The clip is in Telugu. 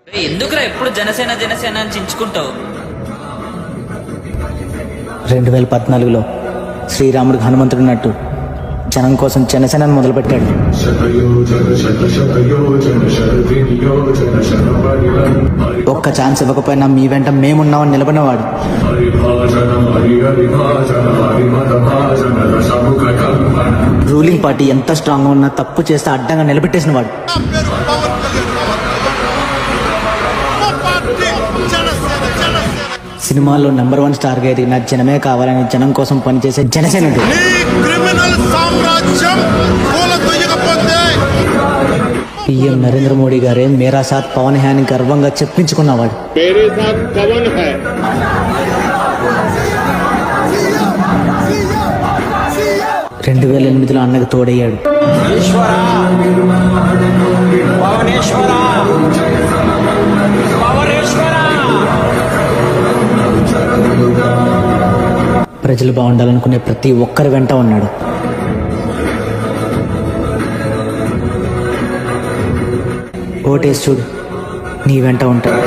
ఎందుకురా ఎప్పుడు జనసేన జనసేన అని చించుకుంటావు? 2014లో శ్రీరాముడికి హనుమంతుడున్నట్టు జనం కోసం జనసేనను మొదలుపెట్టాడు. ఒక్క ఛాన్స్ ఇవ్వకపోయినా మీ వెంట మేమున్నామని నిలబడినవాడు. రూలింగ్ పార్టీ ఎంత స్ట్రాంగ్ ఉన్నా తప్పు చేస్తే అడ్డంగా నిలబెట్టేసిన వాడు. సినిమాల్లో నంబర్ 1 స్టార్గా ఎదిగిన జనమే కావాలని జనం కోసం పనిచేసే జనసేనుడు. పీఎం నరేంద్ర మోడీ గారే మేరా సాత్ పవన్ హే అని గర్వంగా చెప్పించుకున్నవాడు. 2008లో అన్నకు తోడయ్యాడు. ప్రజలు బాగుండాలనుకునే ప్రతి ఒక్కరి వెంట ఉన్నాడు. ఓటేసి చూడు, నీ వెంట ఉంటాడు.